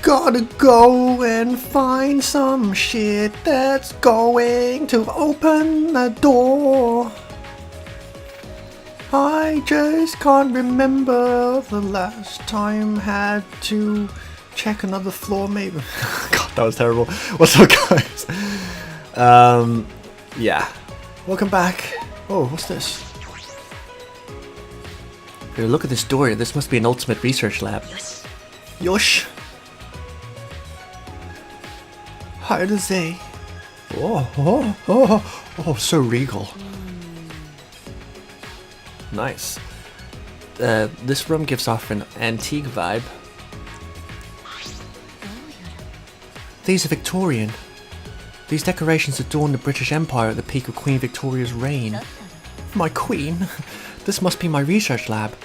Gotta go and find some shit that's going to open the door. I just can't remember the last time had to check another floor, maybe. God, that was terrible. What's up, guys? Yeah. Welcome back. Oh, what's this? Here, look at this door. This must be an ultimate research lab. Yosh. How to say? Oh, so regal. Nice. This room gives off an antique vibe. These are Victorian. These decorations adorn the British Empire at the peak of Queen Victoria's reign. My queen? This must be my research lab.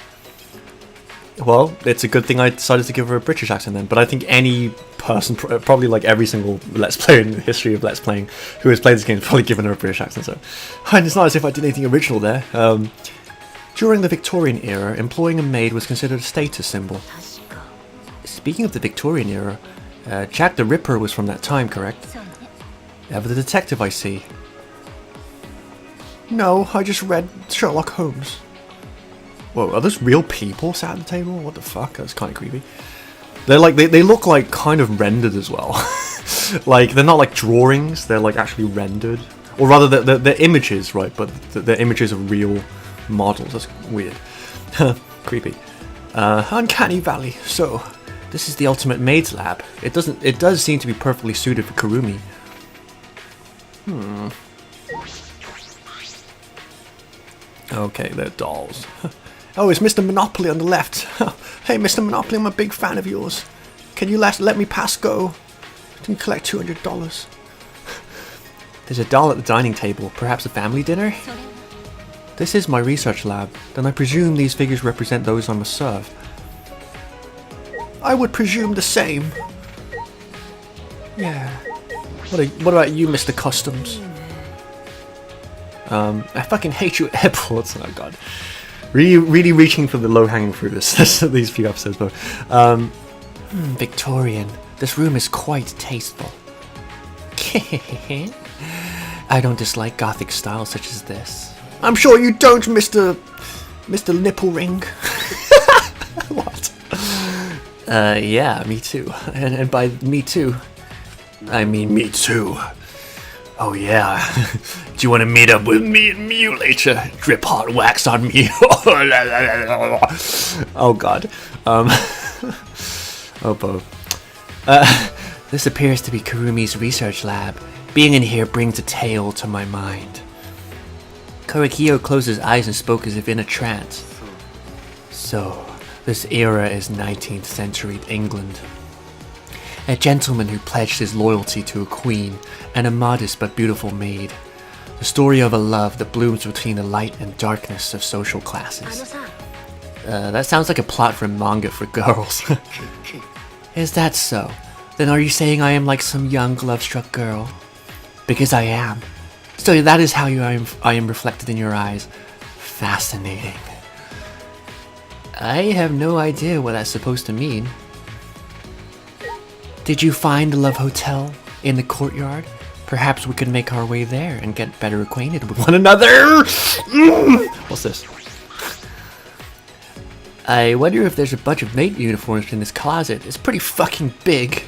Well, it's a good thing I decided to give her a British accent then, but I think any person, probably like every single Let's Player in the history of Let's Playing who has played this game has probably given her a British accent, so... And it's not as if I did anything original there. During the Victorian era, employing a maid was considered a status symbol. Speaking of the Victorian era, Jack the Ripper was from that time, correct? Ever the detective, I see. No, I just read Sherlock Holmes. Whoa, are those real people sat at the table? What the fuck? That's kind of creepy. They're like, they look like kind of rendered as well. Like, they're not like drawings, they're like actually rendered. Or rather, they're images, right? But the images of real models. That's weird. Creepy. Uncanny Valley. So, this is the ultimate maid's lab. It does seem to be perfectly suited for Kurumi. Okay, they're dolls. Oh, it's Mr. Monopoly on the left. Hey, Mr. Monopoly, I'm a big fan of yours. Can you let me pass go? I can collect $200. There's a doll at the dining table. Perhaps a family dinner? This is my research lab. Then I presume these figures represent those I must serve. I would presume the same. Yeah. What about you, Mr. Customs? I fucking hate you at airports. Oh god. Really reaching for the low-hanging fruit these few episodes, but Victorian. This room is quite tasteful. I don't dislike gothic style such as this. I'm sure you don't, Mr. Nipple Ring. What? Yeah, me too. And by me too, I mean me too. Oh yeah. Do you want to meet up with me and Mew later? Drip hot wax on me. Oh god. Oh Bo. This appears to be Kurumi's research lab. Being in here brings a tale to my mind. Korekiyo closed his eyes and spoke as if in a trance. So, this era is 19th century England. A gentleman who pledged his loyalty to a queen and a modest but beautiful maid. The story of a love that blooms between the light and darkness of social classes. That sounds like a plot from manga for girls. Is that so? Then are you saying I am like some young love-struck girl? Because I am. So that is how I am reflected in your eyes. Fascinating. I have no idea what that's supposed to mean. Did you find the Love Hotel in the courtyard? Perhaps we could make our way there and get better acquainted with one another. What's this? I wonder if there's a bunch of maid uniforms in this closet. It's pretty fucking big.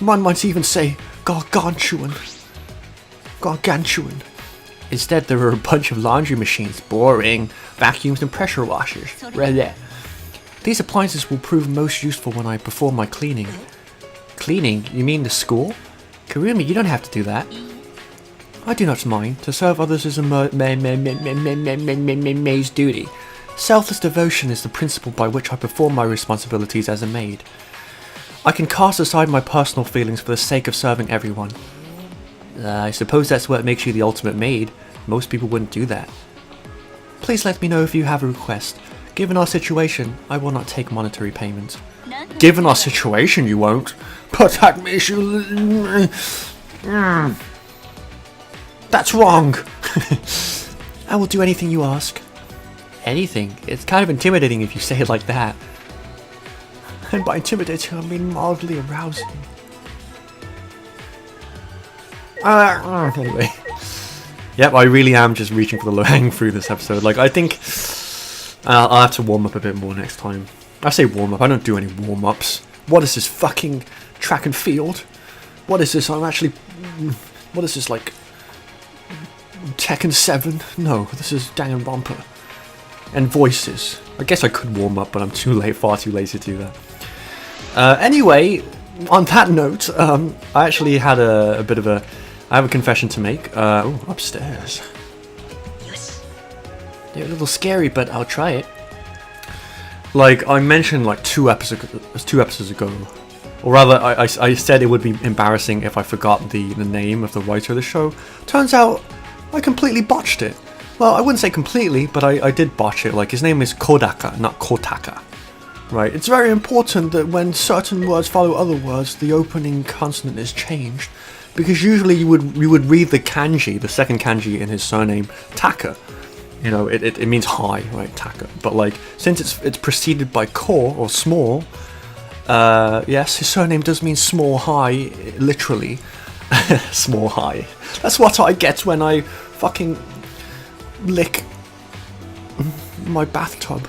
One might even say gargantuan. Gargantuan. Instead, there are a bunch of laundry machines. Boring. Vacuums and pressure washers. These appliances will prove most useful when I perform my cleaning. Cleaning? You mean the school? Kurumi, you don't have to do that. I do not mind. To serve others is a maid's duty. Selfless devotion is the principle by which I perform my responsibilities as a maid. I can cast aside my personal feelings for the sake of serving everyone. I suppose that's what makes you the ultimate maid. Most people wouldn't do that. Please let me know if you have a request. Given our situation, I will not take monetary payment. Given our situation, you won't? But that makes you... That's wrong. I will do anything you ask. Anything? It's kind of intimidating if you say it like that. And by intimidating, I mean mildly arousing. Anyway. Yep, I really am just reaching for the low-hanging fruit this episode. Like, I think I'll have to warm up a bit more next time. I say warm up, I don't do any warm-ups. What is this fucking track and field? What is this? What is this, like Tekken 7? No, this is Danganronpa. And voices. I guess I could warm up, but I'm far too lazy to do that. Anyway, on that note, I actually had a bit of a... I have a confession to make. Upstairs. Yes. They're a little scary, but I'll try it. Like, I mentioned like two episodes ago. Or rather, I said it would be embarrassing if I forgot the name of the writer of the show. Turns out, I completely botched it. Well, I wouldn't say completely, but I did botch it. Like, his name is Kodaka, not Kotaka. Right? It's very important that when certain words follow other words, the opening consonant is changed. Because usually you would read the kanji, the second kanji in his surname, Taka. You know, it means high, right? Taka. But like, since it's preceded by ko, or small, yes, his surname does mean small high, literally. Small high. That's what I get when I fucking lick my bathtub.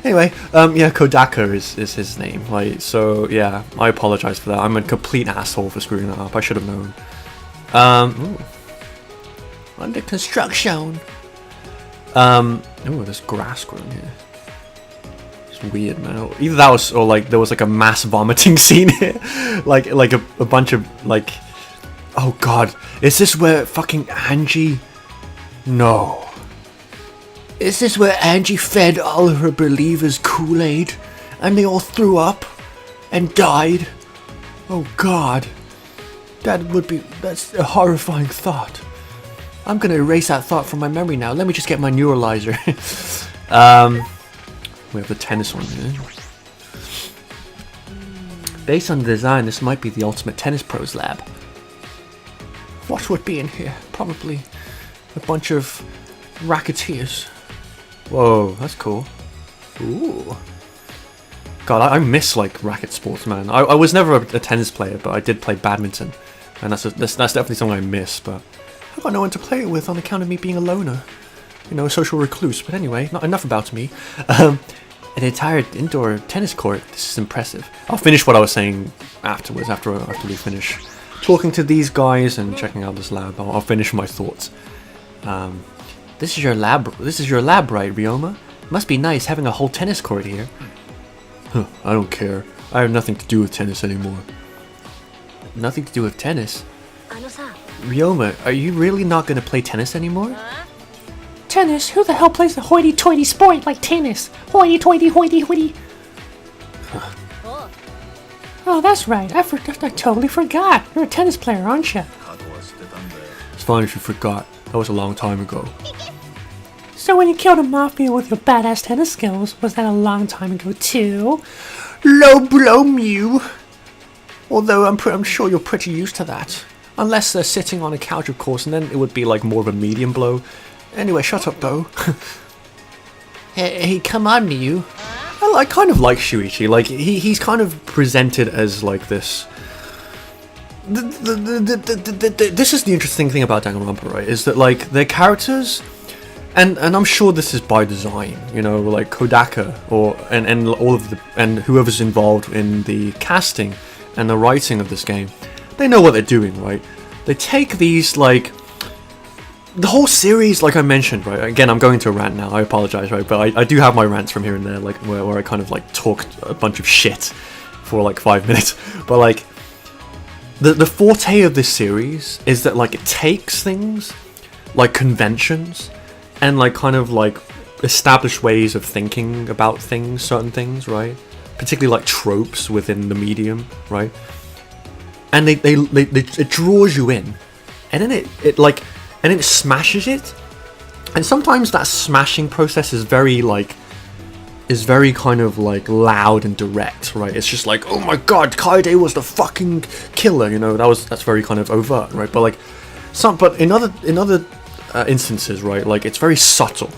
Anyway, yeah, Kodaka is his name. Like, so yeah, I apologize for that. I'm a complete asshole for screwing that up. I should have known. Under construction. There's grass growing here. It's weird, man. Either that was, or like there was like a mass vomiting scene here, like a bunch of like. Oh God, is this where fucking Angie? No. Is this where Angie fed all of her believers Kool-Aid and they all threw up and died? Oh God. That's a horrifying thought. I'm gonna erase that thought from my memory now. Let me just get my neuralizer. We have the tennis one here. Based on the design, this might be the ultimate tennis pros lab. What would be in here? Probably a bunch of racketeers. Whoa, that's cool. Ooh. God, I miss like racket sports, man. I was never a tennis player, but I did play badminton, and that's definitely something I miss. But I've got no one to play it with on account of me being a loner, you know, a social recluse. But anyway, not enough about me. An entire indoor tennis court. This is impressive. I'll finish what I was saying afterwards, after we finish talking to these guys and checking out this lab. I'll finish my thoughts. This is your lab. This is your lab, right, Ryoma? Must be nice having a whole tennis court here. Huh, I don't care. I have nothing to do with tennis anymore. Nothing to do with tennis? Ryoma, are you really not going to play tennis anymore? Tennis? Who the hell plays a hoity-toity sport like tennis? Hoity-toity, hoity-toity. Oh, that's right. I totally forgot. You're a tennis player, aren't you? It's fine if you forgot. That was a long time ago. So when you killed a mafia with your badass tennis skills, was that a long time ago too? Low blow Mew. Although I'm sure you're pretty used to that. Unless they're sitting on a couch, of course, and then it would be like more of a medium blow. Anyway, shut up, Bo. Hey, come on, Mew. I kind of like Shuichi. Like, he's kind of presented as like this... This is the interesting thing about Danganronpa, right? Is that like their characters, and I'm sure this is by design, you know, like Kodaka and all of and whoever's involved in the casting and the writing of this game, they know what they're doing, right? They take these like the whole series, like I mentioned, right? Again, I'm going to a rant now. I apologize, right? But I do have my rants from here and there, like where I kind of like talked a bunch of shit for like 5 minutes, but like. The forte of this series is that like it takes things like conventions and like kind of like established ways of thinking about things, certain things, right? Particularly like tropes within the medium, right? And it draws you in, and then it smashes it, and sometimes that smashing process is very kind of like loud and direct, right? It's just like, oh my god, Kaede was the fucking killer, you know. That's very kind of overt, right? But like but in other instances, right, like it's very subtle,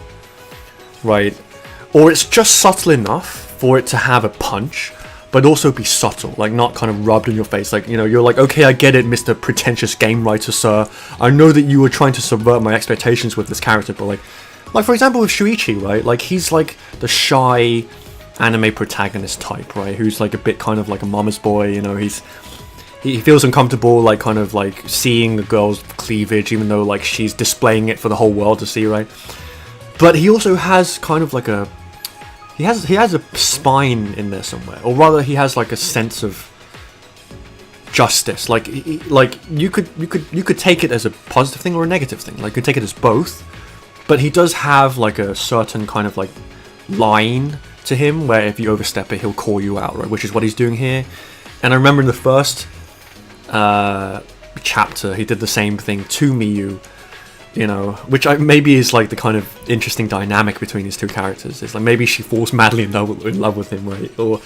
right? Or it's just subtle enough for it to have a punch, but also be subtle, like not kind of rubbed in your face. Like, you know, you're like, okay, I get it, Mr. Pretentious Game Writer, sir. I know that you were trying to subvert my expectations with this character, but like for example with Shuichi, right? Like, he's like the shy anime protagonist type, right? Who's like a bit kind of like a mama's boy, you know, he feels uncomfortable, like kind of like seeing the girl's cleavage, even though like she's displaying it for the whole world to see, right? But he also has kind of like he has a spine in there somewhere, or rather, he has like a sense of justice. Like you could take it as a positive thing or a negative thing. Like, you could take it as both. But he does have like a certain kind of like line to him where if you overstep it, he'll call you out, right? Which is what he's doing here. And I remember in the first chapter, he did the same thing to Miyu. You know, which maybe is like the kind of interesting dynamic between these two characters. It's like maybe she falls madly in love with him, right? Or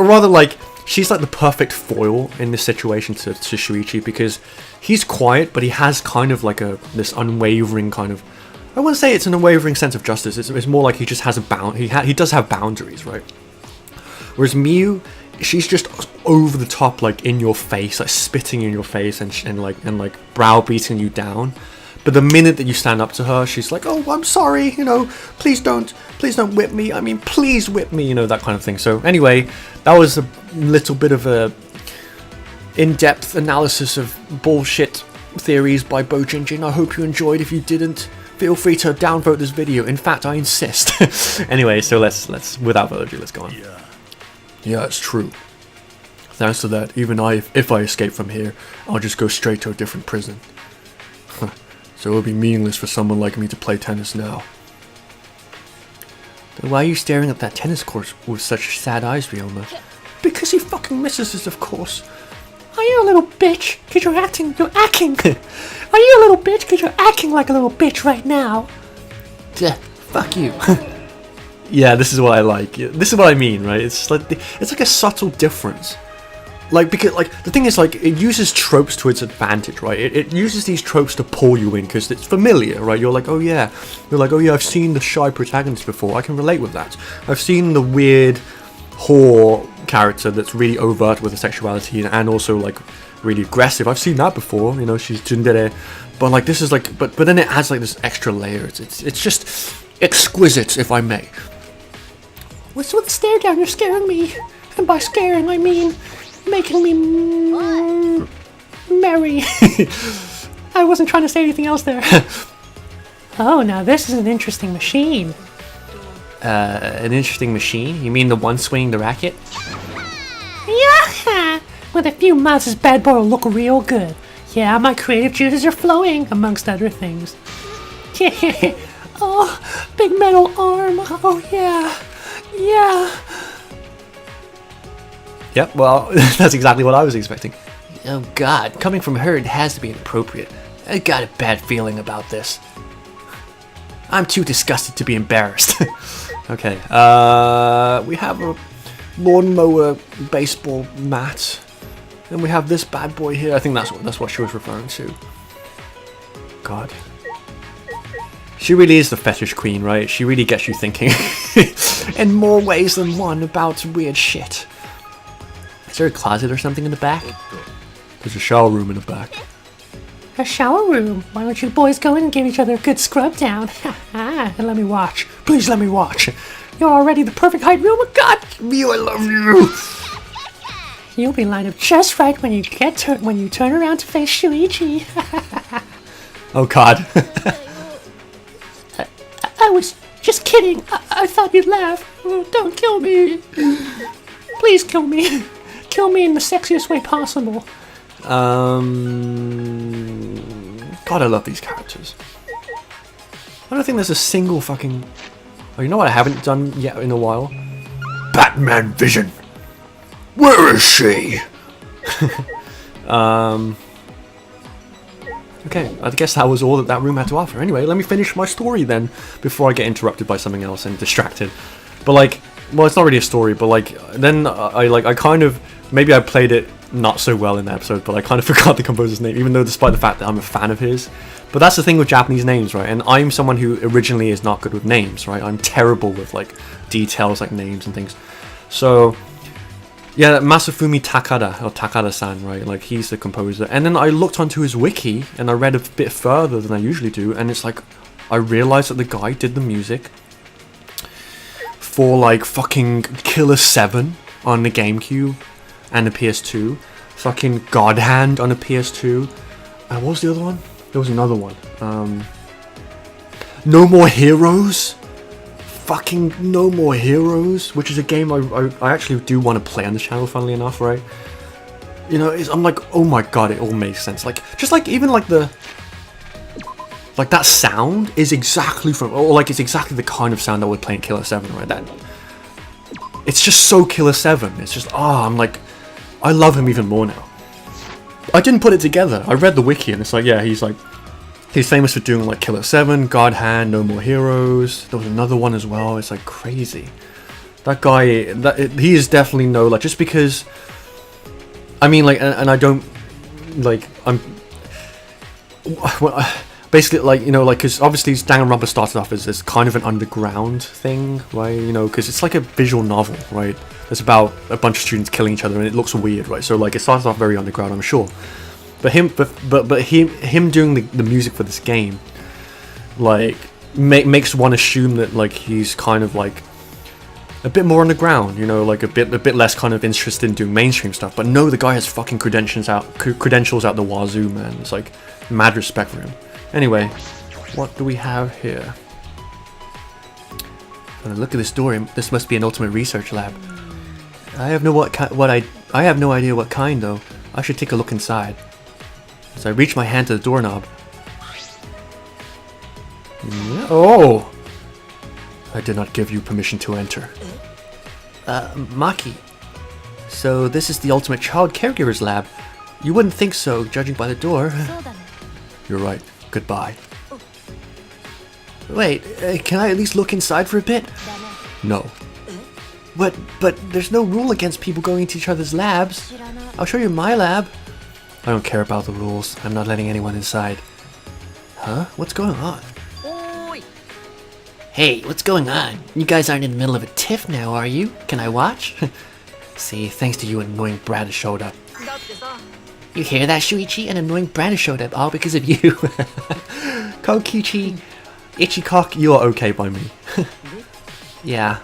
rather, like, she's like the perfect foil in this situation to Shuichi, because he's quiet, but he has kind of like this unwavering kind of, I wouldn't say it's an unwavering sense of justice. It's more like he just has he does have boundaries, right? Whereas Miyu, she's just over the top, like in your face, like spitting in your face and like browbeating you down. But the minute that you stand up to her, she's like, oh, I'm sorry, you know, please don't whip me. I mean, please whip me, you know, that kind of thing. So anyway, that was a little bit of a in-depth analysis of bullshit theories by Bowjinjin. I hope you enjoyed. If you didn't, feel free to downvote this video. In fact, I insist. Anyway, so let's without further ado, let's go on. Yeah, it's true. Thanks to that, even if I escape from here, I'll just go straight to a different prison. So it would be meaningless for someone like me to play tennis now. Then why are you staring at that tennis court with such sad eyes, Ryoma? Because he fucking misses us, of course. Are you a little bitch? Cause you're acting. Are you a little bitch? Cause you're acting like a little bitch right now. Fuck you. Yeah, this is what I like. This is what I mean, right? It's like a subtle difference. Like, because, like, the thing is, like, it uses tropes to its advantage, right? It uses these tropes to pull you in, because it's familiar, right? You're like, oh yeah, I've seen the shy protagonist before, I can relate with that. I've seen the weird whore character that's really overt with her sexuality and also, like, really aggressive. I've seen that before, you know, she's tsundere. But, like, this is, like, but then it adds, like, this extra layer. It's just exquisite, if I may. What's with the stare down? You're scaring me. And by scaring, I mean making me merry. I wasn't trying to say anything else there. Oh, now this is an interesting machine. An interesting machine? You mean the one swinging the racket? Yeah! With a few mods, this bad boy will look real good. Yeah, my creative juices are flowing, amongst other things. Oh, big metal arm. Oh, yeah. Yeah. Yep, well, that's exactly what I was expecting. Oh god, coming from her, it has to be inappropriate. I got a bad feeling about this. I'm too disgusted to be embarrassed. Okay, we have a lawnmower baseball mat. Then we have this bad boy here. I think that's what she was referring to. God. She really is the fetish queen, right? She really gets you thinking in more ways than one about weird shit. Is there a closet or something in the back? There's a shower room in the back. A shower room? Why don't you boys go in and give each other a good scrub down? And let me watch. Please let me watch. You're already the perfect height, Ryoma. God, Mew, I love you. You'll be lined up just right when you turn around to face Shuichi. Oh god. I was just kidding. I thought you'd laugh. Oh, don't kill me. Please kill me. Kill me in the sexiest way possible. God, I love these characters. I don't think there's a single fucking... Oh, you know what I haven't done yet in a while? Batman Vision. Where is she? Okay, I guess that was all that room had to offer. Anyway, let me finish my story then, before I get interrupted by something else and distracted. But like, well, it's not really a story, but like, then I kind of, maybe I played it not so well in the episode, but I kind of forgot the composer's name, even though despite the fact that I'm a fan of his. But that's the thing with Japanese names, right? And I'm someone who originally is not good with names, right? I'm terrible with like details like names and things. So yeah, Masafumi Takada, or Takada-san, right? Like, he's the composer. And then I looked onto his wiki, and I read a bit further than I usually do, and it's like, I realized that the guy did the music for, like, fucking Killer 7 on the GameCube and the PS2. Fucking God Hand on the PS2. What was the other one? There was another one. No More Heroes? Fucking No More Heroes, which is a game I actually do want to play on the channel, funnily enough, right? You know, I'm like, oh my god, it all makes sense. Like, just like, even like like that sound is exactly from, or like it's exactly the kind of sound that would play in Killer 7, right? That, it's just so Killer 7. It's just, I'm like, I love him even more now. I didn't put it together. I read the wiki and it's like, yeah, he's famous for doing like Killer 7, God Hand, No More Heroes. There was another one as well. It's like crazy. That guy, he is definitely like, just because, I mean, like, and I don't, like, basically, like, you know, like, because obviously Danganronpa started off as this kind of an underground thing, right? You know, because it's like a visual novel, right? It's about a bunch of students killing each other and it looks weird, right? So like, it started off very underground, I'm sure. But him doing the music for this game, like, makes one assume that, like, he's kind of like a bit more underground, you know, like a bit less kind of interested in doing mainstream stuff. But no, the guy has fucking credentials out the wazoo, man. It's like mad respect for him. Anyway, what do we have here? Look at this door. This must be an ultimate research lab. I have no idea what kind though. I should take a look inside. As I reach my hand to the doorknob. Oh! I did not give you permission to enter. Maki. So this is the ultimate child caregiver's lab. You wouldn't think so, judging by the door. You're right. Goodbye. Wait, can I at least look inside for a bit? No. But there's no rule against people going into each other's labs. I'll show you my lab. I don't care about the rules. I'm not letting anyone inside. Huh? What's going on? Hey, what's going on? You guys aren't in the middle of a tiff now, are you? Can I watch? See, thanks to you, an annoying brat has showed up. You hear that, Shuichi? An annoying brat has showed up, all because of you. Kokichi, Ichikock, you are okay by me. Yeah.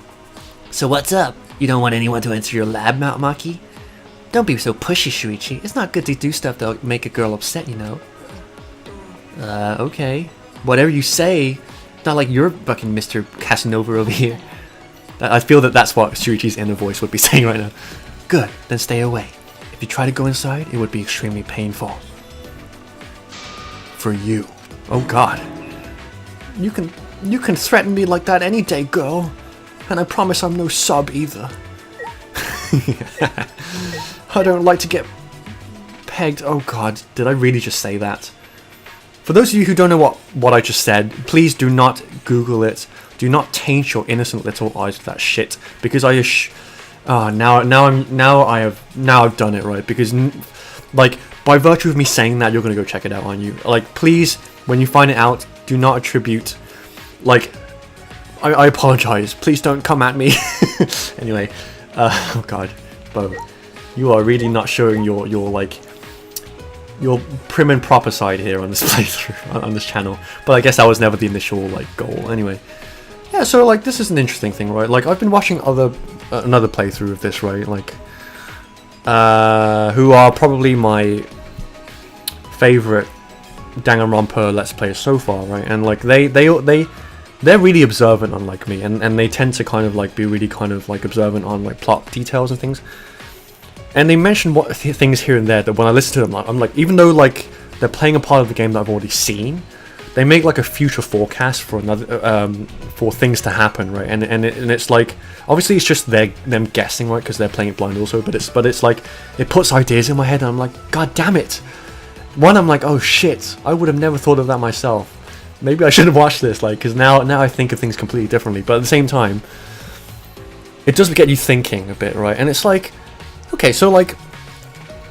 So what's up? You don't want anyone to enter your lab, Mount Maki? Don't be so pushy, Shuichi. It's not good to do stuff that'll make a girl upset, you know. Okay. Whatever you say. Not like you're fucking Mr. Casanova over here. I feel that that's what Shuichi's inner voice would be saying right now. Good, then stay away. If you try to go inside, it would be extremely painful. For you. Oh god. You can threaten me like that any day, girl. And I promise I'm no sub either. I don't like to get pegged. Oh god, did I really just say that? For those of you who don't know what I just said, please do not Google it. Do not taint your innocent little eyes with that shit, because now I've done it, right? Because like, by virtue of me saying that, you're gonna go check it out, aren't you? Like, please, when you find it out, do not attribute, like, I apologize. Please don't come at me. Anyway, oh god, Bo, you are really not showing your prim and proper side here on this playthrough, on this channel. But I guess that was never the initial, like, goal. Anyway, yeah. So, like, this is an interesting thing, right? Like, I've been watching another playthrough of this, right? Like, who are probably my favorite Danganronpa Let's Players so far, right? And like, they're really observant, unlike me, and they tend to kind of like be really kind of like observant on like plot details and things. And they mention things here and there that when I listen to them, I'm like, even though like they're playing a part of the game that I've already seen, they make like a future forecast for another for things to happen, right? And it's like, obviously it's just them guessing, right? Because they're playing it blind also, but it's like, it puts ideas in my head and I'm like, god damn it. One, I'm like, oh shit, I would have never thought of that myself. Maybe I should have watched this, like, because now I think of things completely differently. But at the same time, it does get you thinking a bit, right? And it's like, okay, so like,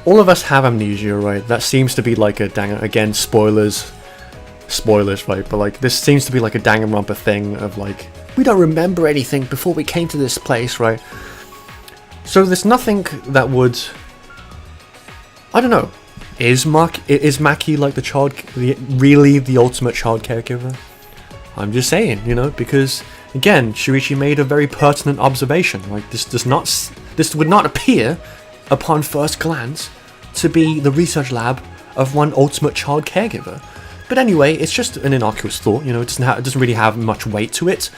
all of us have amnesia, right? That seems to be like again, spoilers, right? But like, this seems to be like a Danganronpa thing of like, we don't remember anything before we came to this place, right? So there's nothing that would... I don't know. Is Maki like really the ultimate child caregiver? I'm just saying, you know, because again, Shuichi made a very pertinent observation. Like this would not appear, upon first glance, to be the research lab of one ultimate child caregiver. But anyway, it's just an innocuous thought, you know. It doesn't really have much weight to it.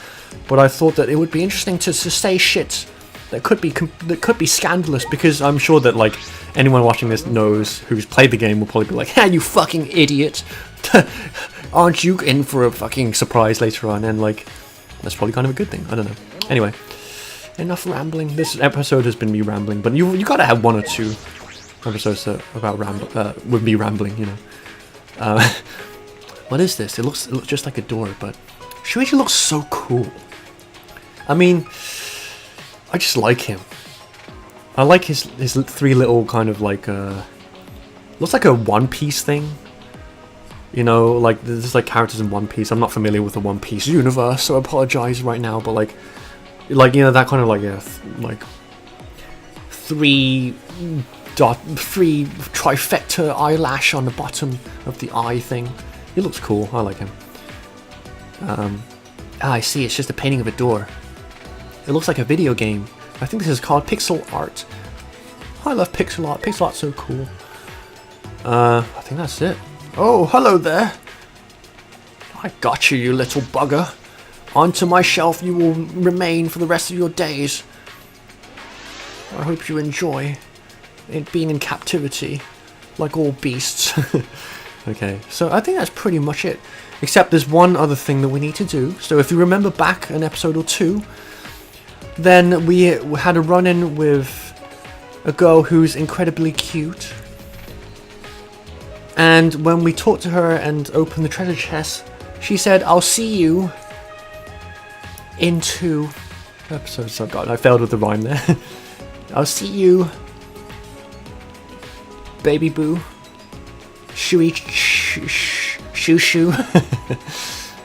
But I thought that it would be interesting to say shit that could be scandalous, because I'm sure that like anyone watching this knows who's played the game will probably be like, "Ha, you fucking idiot! Aren't you in for a fucking surprise later on?" And like, that's probably kind of a good thing. I don't know. Anyway, enough rambling. This episode has been me rambling, but you gotta have one or two episodes about with me rambling, you know. What is this? It looks just like a door, but Shuichi looks so cool. I mean, I just like him. I like his three little kind of like looks like a One Piece thing. You know, like there's like characters in One Piece. I'm not familiar with the One Piece universe, so I apologize right now. But like you know, that kind of like like three trifecta eyelash on the bottom of the eye thing. He looks cool. I like him. I see. It's just a painting of a door. It looks like a video game. I think this is called pixel art. I love pixel art. Pixel art's so cool. I think that's it. Oh, hello there. I got you, you little bugger. Onto my shelf you will remain for the rest of your days. I hope you enjoy it being in captivity, like all beasts. Okay, so I think that's pretty much it. Except there's one other thing that we need to do. So if you remember back an episode or two, then we had a run-in with a girl who's incredibly cute. And when we talked to her and opened the treasure chest, she said, "I'll see you in 2 episodes." Oh god, I failed with the rhyme there. I'll see you, baby boo. Shoo.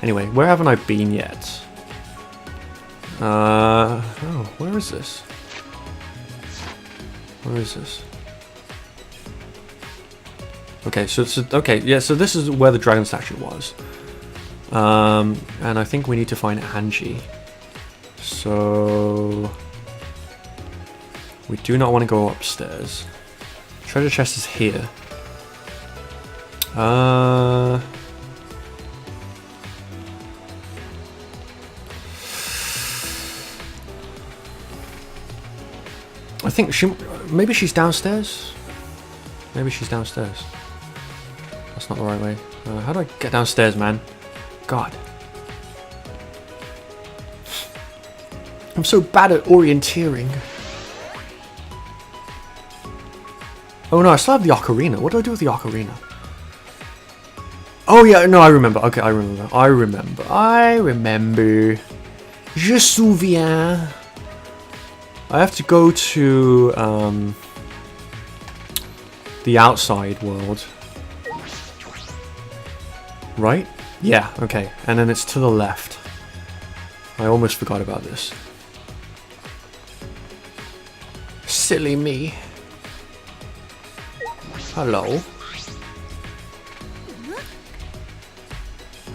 Anyway, where haven't I been yet? Oh, where is this? Where is this? Okay, so this is where the dragon statue was. And I think we need to find Angie. So we do not want to go upstairs. Treasure chest is here. I think maybe she's downstairs. Maybe she's downstairs. That's not the right way. How do I get downstairs, man? God. I'm so bad at orienteering. Oh no, I still have the ocarina. What do I do with the ocarina? Oh yeah, no, I remember. Okay, I remember. Je souviens. I have to go to the outside world. Right? Yeah, okay. And then it's to the left. I almost forgot about this. Silly me. Hello.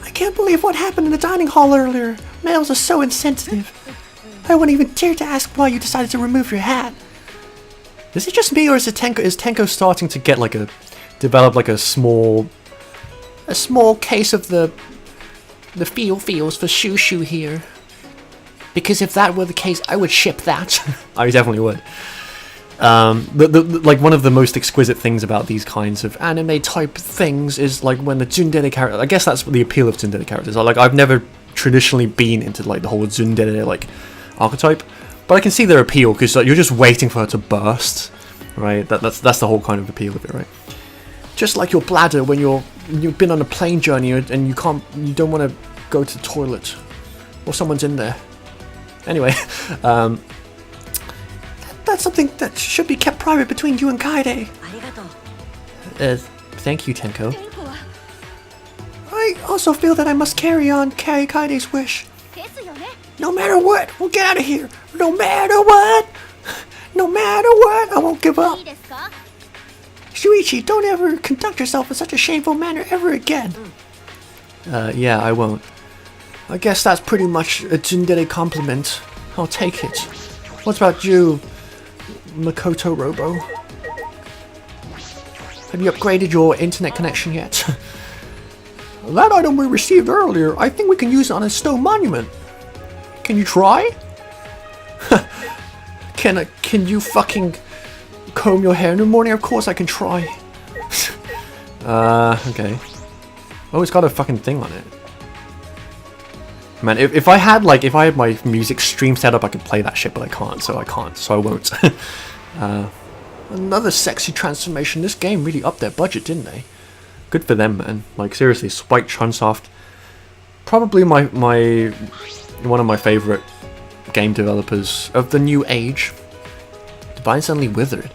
I can't believe what happened in the dining hall earlier. Males are so insensitive. I wouldn't even dare to ask why you decided to remove your hat. Is it just me, or is Tenko starting to get like develop like a small case of the feels for Shoo here? Because if that were the case, I would ship that. I definitely would. Like one of the most exquisite things about these kinds of anime type things is like when the tsundere character. I guess that's the appeal of tsundere characters. Like I've never traditionally been into like the whole tsundere like archetype, but I can see their appeal because like, you're just waiting for her to burst, right? That's the whole kind of appeal of it, right? Just like your bladder when you've been on a plane journey and you don't want to go to the toilet, or someone's in there. Anyway, that's something that should be kept private between you and Kaede. Thank you, Tenko. I also feel that I must carry Kaede's wish. No matter what, we'll get out of here. No matter what. No matter what, I won't give up. Shuichi, don't ever conduct yourself in such a shameful manner ever again. Yeah, I won't. I guess that's pretty much a tsundere compliment. I'll take it. What about you, Makoto Robo? Have you upgraded your internet connection yet? That item we received earlier, I think we can use it on a stone monument. Can you try? Can you fucking comb your hair in the morning? Of course I can try. Okay. Oh, it's got a fucking thing on it. Man, if I had my music stream set up, I could play that shit, but I can't, so I won't. Another sexy transformation. This game really upped their budget, didn't they? Good for them, man. Like, seriously, Spike Chunsoft, probably one of my favorite game developers of the new age. Divine suddenly withered.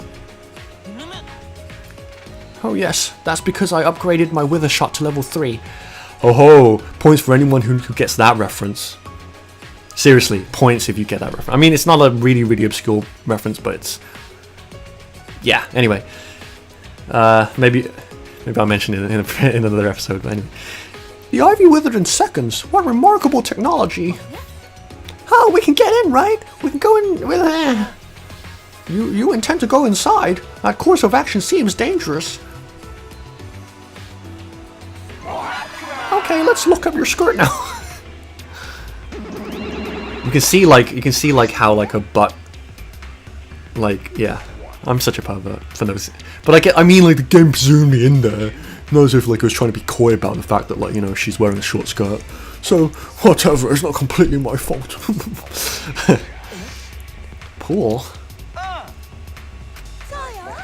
Oh yes, that's because I upgraded my wither shot to level 3. Oh ho! Points for anyone who gets that reference. Seriously, points if you get that reference. I mean, it's not a really, really obscure reference, but it's... Yeah, anyway. Maybe I'll mention it in another episode, but anyway. The ivy withered in seconds. What remarkable technology. Oh, we can get in, right? We can go in with... You intend to go inside? That course of action seems dangerous. Okay, let's look up your skirt now. You can see how like a butt, like, yeah, I'm such a pervert for those, but I mean like the game zoomed me in there, not as if like I was trying to be coy about the fact that, like, you know, she's wearing a short skirt, so whatever, it's not completely my fault. Pool?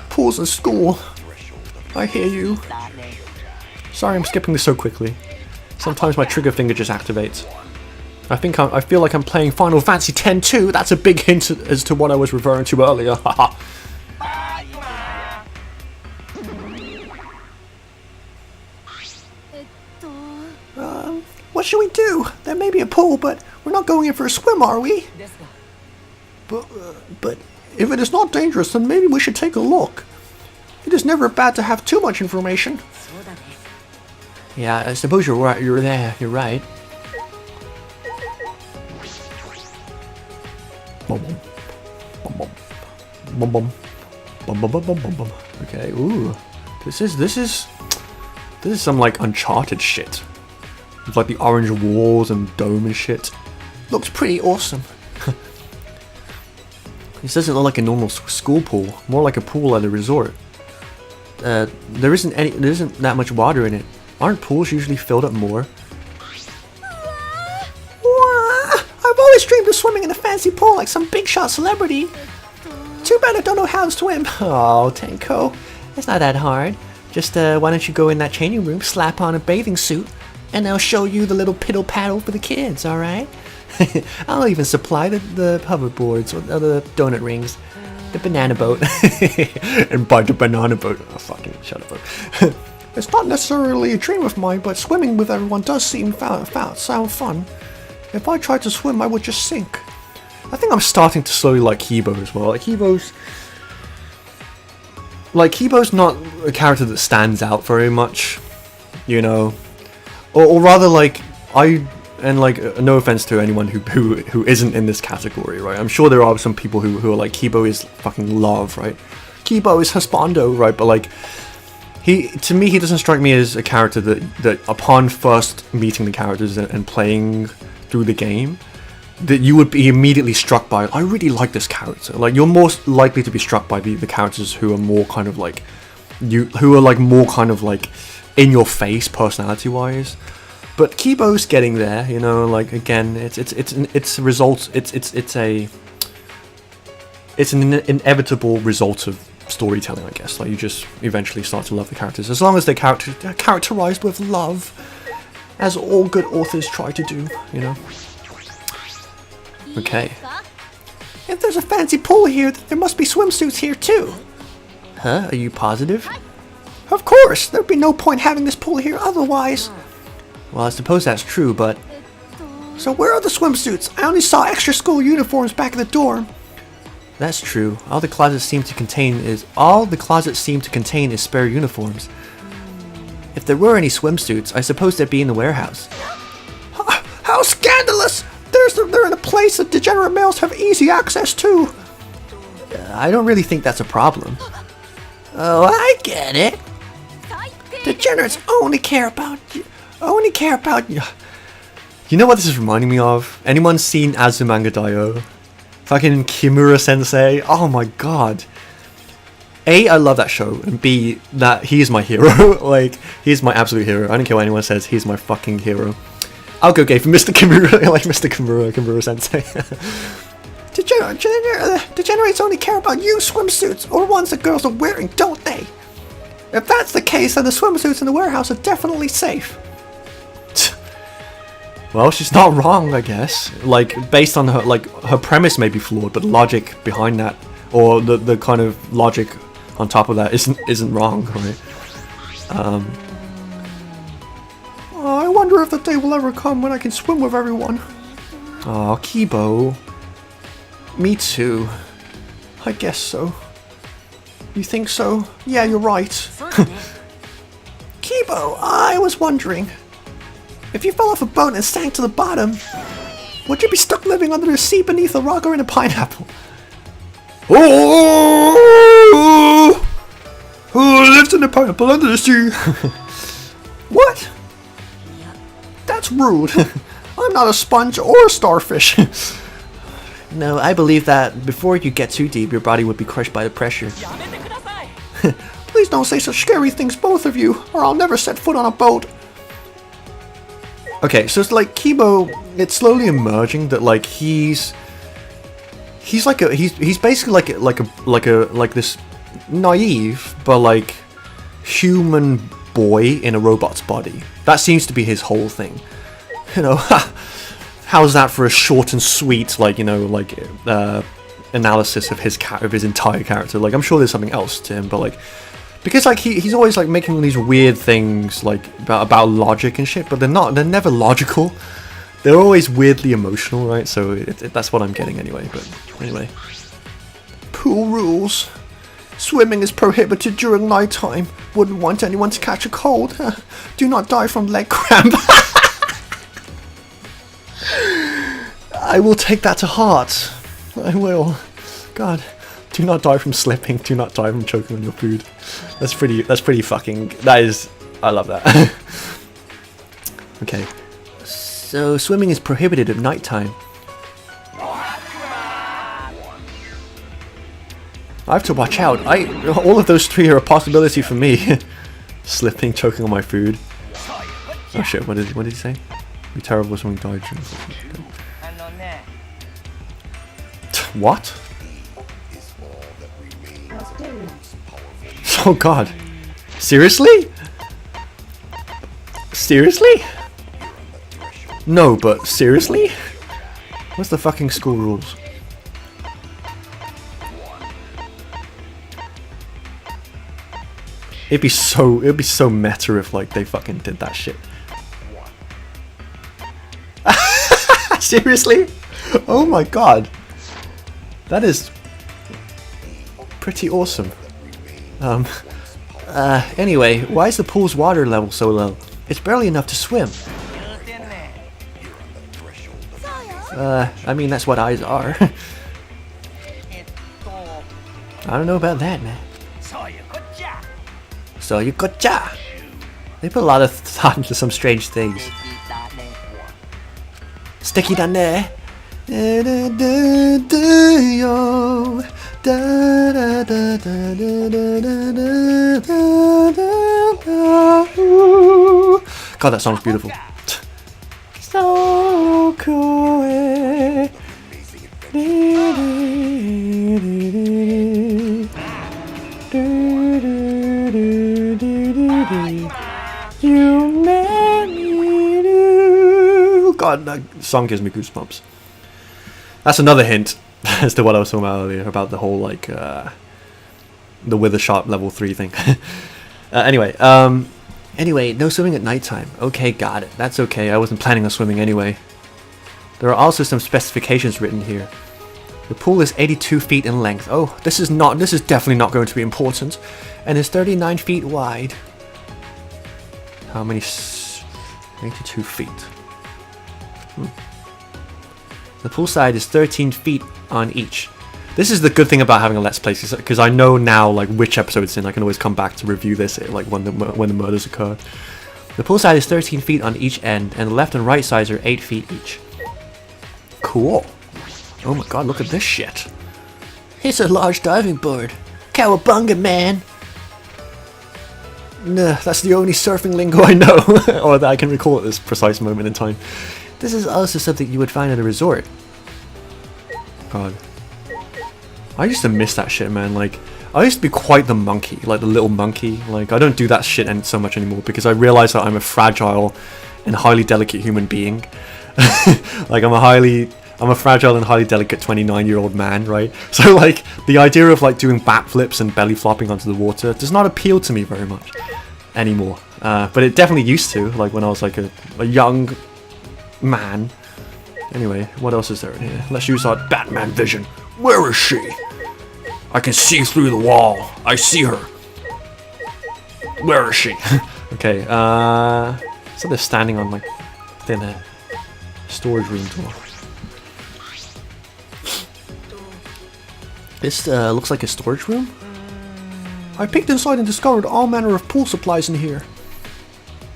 Pool's in school. I hear you. Sorry, I'm skipping this so quickly. Sometimes my trigger finger just activates. I feel like I'm playing Final Fantasy X too. That's a big hint as to what I was referring to earlier. Haha. What should we do? There may be a pool, but we're not going in for a swim, are we? But if it is not dangerous, then maybe we should take a look. It is never bad to have too much information. Yeah, I suppose you're right. You're right. Okay. Ooh, this is some like Uncharted shit. With like the orange walls and dome and shit. Looks pretty awesome. This doesn't look like a normal school pool. More like a pool at a resort. There isn't that much water in it. Aren't pools usually filled up more? I've always dreamed of swimming in a fancy pool like some big shot celebrity. Too bad I don't know how to swim. Oh, Tenko, it's not that hard. Just why don't you go in that changing room, slap on a bathing suit, and they'll show you the little piddle paddle for the kids, alright? I'll even supply the hoverboards or the donut rings, the banana boat, and by the banana boat. Oh, fucking shut up. It's not necessarily a dream of mine, but swimming with everyone does sound fun. If I tried to swim, I would just sink. I think I'm starting to slowly like Kibo as well. Like Kibo's not a character that stands out very much, you know, or rather like no offense to anyone who isn't in this category, right? I'm sure there are some people who are like, Kibo is fucking love, right? Kibo is husbando, right? But like, to me, he doesn't strike me as a character that upon first meeting the characters and playing through the game, that you would be immediately struck by. I really like this character. Like, you're most likely to be struck by the characters who are more kind of like more kind of like in your face personality wise. But Kibo's getting there, you know. Like, again, it's a result. It's an inevitable result of storytelling, I guess. Like, you just eventually start to love the characters as long as they're characterized with love, as all good authors try to do, you know. Okay. If there's a fancy pool here, there must be swimsuits here too. Huh? Are you positive? Of course! There'd be no point having this pool here otherwise. Well, I suppose that's true, but... So where are the swimsuits? I only saw extra school uniforms back at the dorm. That's true. All the closets seem to contain is spare uniforms. If there were any swimsuits, I suppose they'd be in the warehouse. How scandalous! They're in a place that degenerate males have easy access to. I don't really think that's a problem. Oh, I get it. Degenerates only care about you. You know what this is reminding me of? Anyone seen Azumanga Daioh? Fucking Kimura Sensei. Oh my god. A, I love that show, and B, that he is my hero. Like, he's my absolute hero. I don't care what anyone says, he's my fucking hero. I'll go gay for Mr. Kimura, like Mr. Kimura Sensei. Degenerates only care about you swimsuits, or ones that girls are wearing, don't they? If that's the case, then the swimsuits in the warehouse are definitely safe. Well, she's not wrong, I guess. Like, based on her, like, her premise may be flawed, but the logic behind that, or the kind of logic on top of that isn't wrong, right? I wonder if the day will ever come when I can swim with everyone. Aw, Kibo. Me too. I guess so. You think so? Yeah, you're right. Kibo, I was wondering, if you fell off a boat and sank to the bottom, would you be stuck living under the sea beneath a rock or in a pineapple? Oh! Who lives in a pineapple under the sea? What? That's rude. I'm not a sponge or a starfish. No, I believe that before you get too deep, your body would be crushed by the pressure. Please don't say such scary things, both of you, or I'll never set foot on a boat. Okay, so it's like Kibo, it's slowly emerging that like he's basically like this naive but like human boy in a robot's body. That seems to be his whole thing. You know, how's that for a short and sweet, like, you know, like analysis of his entire character? Like, I'm sure there's something else to him, but like, because like he's always like making these weird things like about logic and shit, but they're never logical. They're always weirdly emotional, right? So that's what I'm getting anyway. But anyway, pool rules. Swimming is prohibited during nighttime. Wouldn't want anyone to catch a cold. Do not die from leg cramp. I will take that to heart. I will. God, do not die from slipping. Do not die from choking on your food. That's pretty fucking. That is. I love that. Okay. So swimming is prohibited at nighttime. I have to watch out. All of those three are a possibility for me. Slipping, choking on my food. Oh shit! What did he say? Be terrible if something died. What? Oh god. Seriously? Seriously? No, but seriously? What's the fucking school rules? It'd be so meta if like they fucking did that shit. Seriously? Oh my god. That is pretty awesome. Anyway, why is the pool's water level so low? It's barely enough to swim. I mean, that's what eyes are. I don't know about that, man. So you gotcha. They put a lot of thought into some strange things. Sticky down there. God, that song's beautiful. So cool. You made me do. God, that song gives me goosebumps. That's another hint as to what I was talking about earlier about the whole like the Wither Sharp level 3 thing. Anyway, no swimming at nighttime. Okay, got it. That's okay. I wasn't planning on swimming anyway. There are also some specifications written here. The pool is 82 feet in length. Oh, this is definitely not going to be important. And is 39 feet wide. How many? 82 feet. The pool side is 13 feet on each. This is the good thing about having a Let's Play, because I know now like which episode it's in. I can always come back to review this like when the murders occur. The pool side is 13 feet on each end, and the left and right sides are 8 feet each. Cool. Oh my god, look at this shit. It's a large diving board. Cowabunga, man. Nah, that's the only surfing lingo I know, or that I can recall at this precise moment in time. This is also something you would find at a resort. God. I used to miss that shit, man. Like, I used to be quite the monkey, like the little monkey. Like, I don't do that shit so much anymore because I realize that I'm a fragile and highly delicate human being. Like, I'm a fragile and highly delicate 29-year-old man, right? So, like, the idea of, like, doing backflips and belly flopping onto the water does not appeal to me very much anymore. But it definitely used to, like, when I was, like, a young man. Anyway, what else is there in here? Let's use our Batman vision. Where is she? I can see through the wall. I see her. Where is she? Okay, so they're standing on, like, thin air. Storage room door. This looks like a storage room. I peeked inside and discovered all manner of pool supplies in here.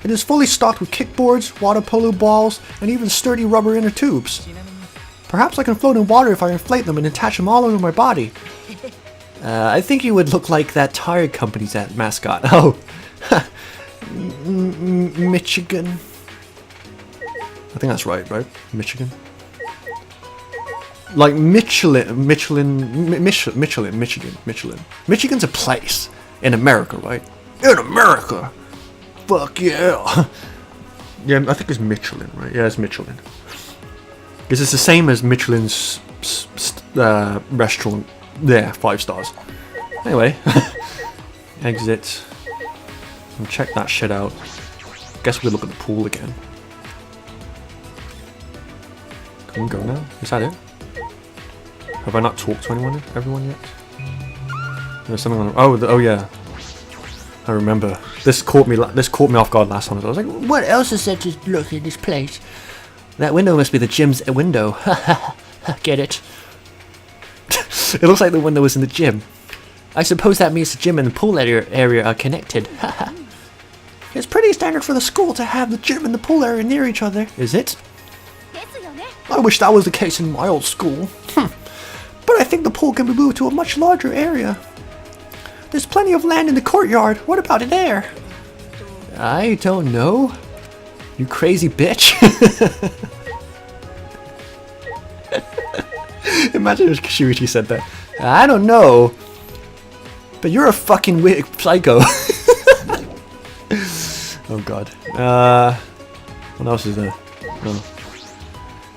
It is fully stocked with kickboards, water polo balls, and even sturdy rubber inner tubes. Perhaps I can float in water if I inflate them and attach them all over my body. I think you would look like that tire company's mascot. Oh, Michigan. I think that's right? Michigan. Like Michelin. Michigan's a place in America, right? In America. Fuck yeah. Yeah, I think it's Michelin, right? Yeah, it's Michelin. Because it's the same as Michelin's restaurant. Yeah, 5 stars. Anyway, exit. And check that shit out. Guess we'll look at the pool again. Can we go now? Is that it? Have I not talked to everyone yet? There's something on. Oh yeah. I remember. This caught me off guard last time. I was like, what else is there to look in this place? That window must be the gym's window. Get it? It looks like the window was in the gym. I suppose that means the gym and the pool area are connected. It's pretty standard for the school to have the gym and the pool area near each other. Is it? I wish that was the case in my old school. But I think the pool can be moved to a much larger area. There's plenty of land in the courtyard. What about it there? I don't know. You crazy bitch. Imagine if Shuichi said that. I don't know. But you're a fucking weird psycho. Oh god. What else is there? Oh.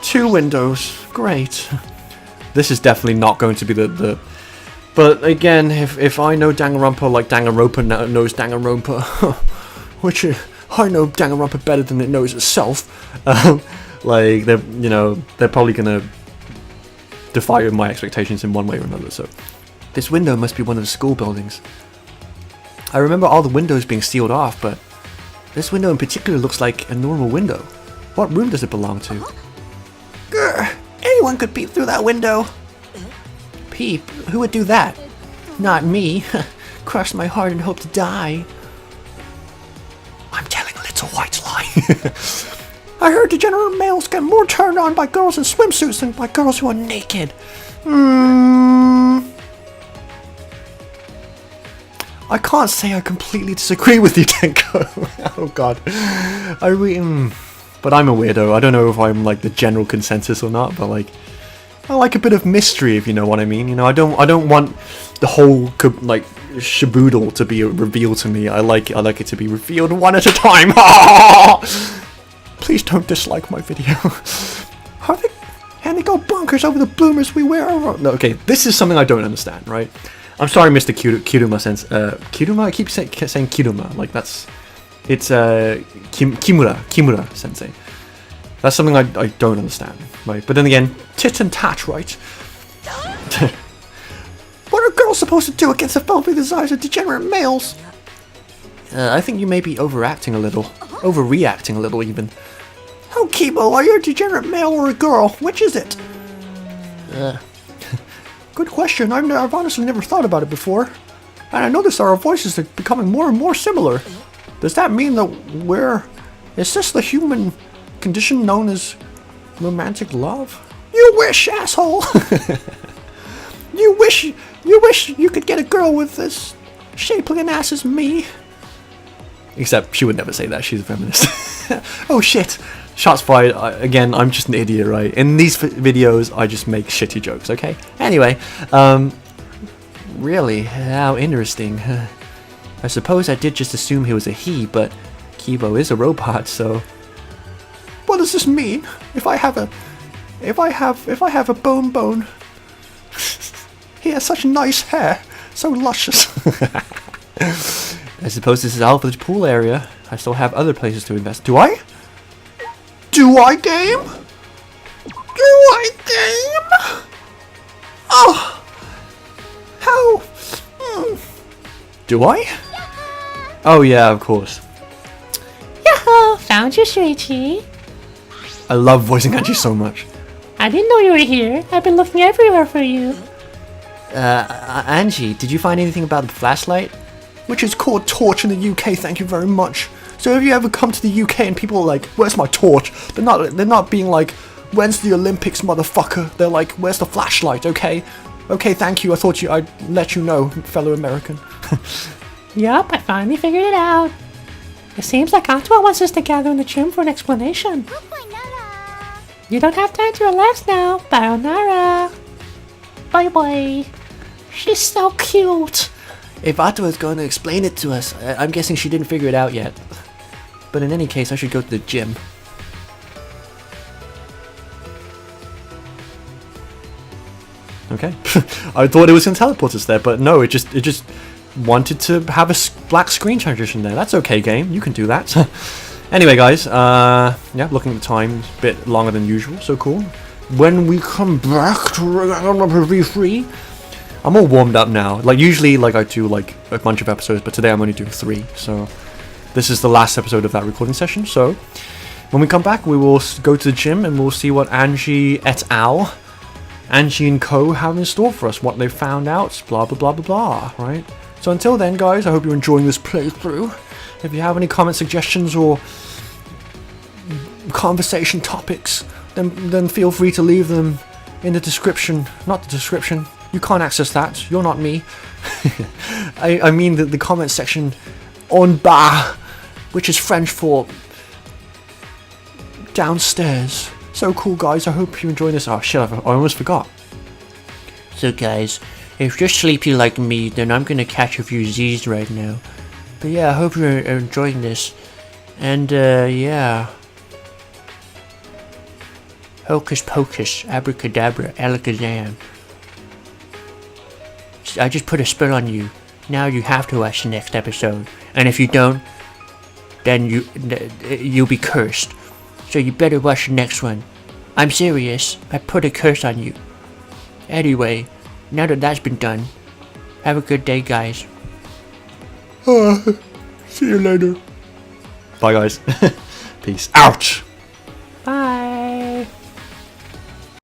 2 windows. Great. This is definitely not going to be the... But again, if I know Danganronpa like Danganronpa knows Danganronpa, which I know Danganronpa better than it knows itself, like they're probably gonna defy my expectations in one way or another. So this window must be one of the school buildings. I remember all the windows being sealed off, but this window in particular looks like a normal window. What room does it belong to? Grr, anyone could peep through that window. Peep? Who would do that? Not me. Crush my heart and hope to die. I'm telling a little white lie. I heard degenerate males get more turned on by girls in swimsuits than by girls who are naked. I can't say I completely disagree with you, Tenko. Oh god. But I'm a weirdo. I don't know if I'm like the general consensus or not, but like I like a bit of mystery, if you know what I mean. You know, I don't want the whole like shaboodle to be revealed to me. I like it to be revealed one at a time. Please don't dislike my video. Are they? And they go bonkers over the bloomers we wear. No, okay, this is something I don't understand, right? I'm sorry, Mr. Kiruma sense. Kiruma? I keep saying Kiruma. Like that's, it's Kimura sensei. That's something I don't understand, right? But then again, tit and tat, right? are girls supposed to do against the filthy desires of degenerate males? I think you may be overreacting a little even. How, Kibo, are you a degenerate male or a girl? Which is it? Good question. I've honestly never thought about it before. And I noticed our voices are becoming more and more similar. Does that mean that is this the human condition known as romantic love? You wish, asshole! You wish you could get a girl with as shapely an ass as me. Except she would never say that, she's a feminist. Oh shit. Shots fired. Again, I'm just an idiot, right? In these videos, I just make shitty jokes, okay? Anyway, really, how interesting. I suppose I did just assume he was a he, but Kibo is a robot, so... What does this mean? If I have a bone, he has such nice hair, so luscious. I suppose this is Alpha's pool area. I still have other places to invest. Do I? Do I game? Oh! How? Do I? Oh yeah, of course. Yahoo! Found you, sweetie. I love voicing Angie so much. I didn't know you were here. I've been looking everywhere for you. Angie, did you find anything about the flashlight? Which is called torch in the UK, thank you very much. So if you ever come to the UK and people are like, where's my torch? They're not being like, when's the Olympics, motherfucker? They're like, where's the flashlight, okay? Okay, thank you, I thought I'd let you know, fellow American. Yup, I finally figured it out. It seems like Atwa wants us to gather in the gym for an explanation. You don't have time to relax now. Sayonara. Bye bye. She's so cute. If Atwa is going to explain it to us, I'm guessing she didn't figure it out yet. But in any case, I should go to the gym. Okay. I thought it was going to teleport us there, but no, it just wanted to have a black screen transition there. That's okay, game. You can do that. Anyway, guys, yeah, looking at the time, a bit longer than usual, so cool. When we come back to Danganronpa V3, I'm all warmed up now. Like, usually, like, I do, like, a bunch of episodes, but today I'm only doing 3, so this is the last episode of that recording session, so when we come back, we will go to the gym, and we'll see what Angie et al., Angie and co. have in store for us, what they've found out, blah, blah, blah, blah, blah, right? So until then, guys, I hope you're enjoying this playthrough. If you have any comment suggestions or conversation topics, then feel free to leave them in the description. Not the description. You can't access that. You're not me. I mean the comment section en bas, which is French for downstairs. So cool, guys. I hope you enjoy this. Oh shit, I almost forgot. So guys, if you're sleepy like me, then I'm gonna catch a few Z's right now. But yeah, I hope you're enjoying this. And yeah. Hocus pocus, abracadabra, alakazam. I just put a spell on you. Now you have to watch the next episode. And if you don't, then you'll be cursed. So you better watch the next one. I'm serious. I put a curse on you. Anyway, now that that's been done, have a good day, guys. See you later. Bye, guys. Peace. Ouch!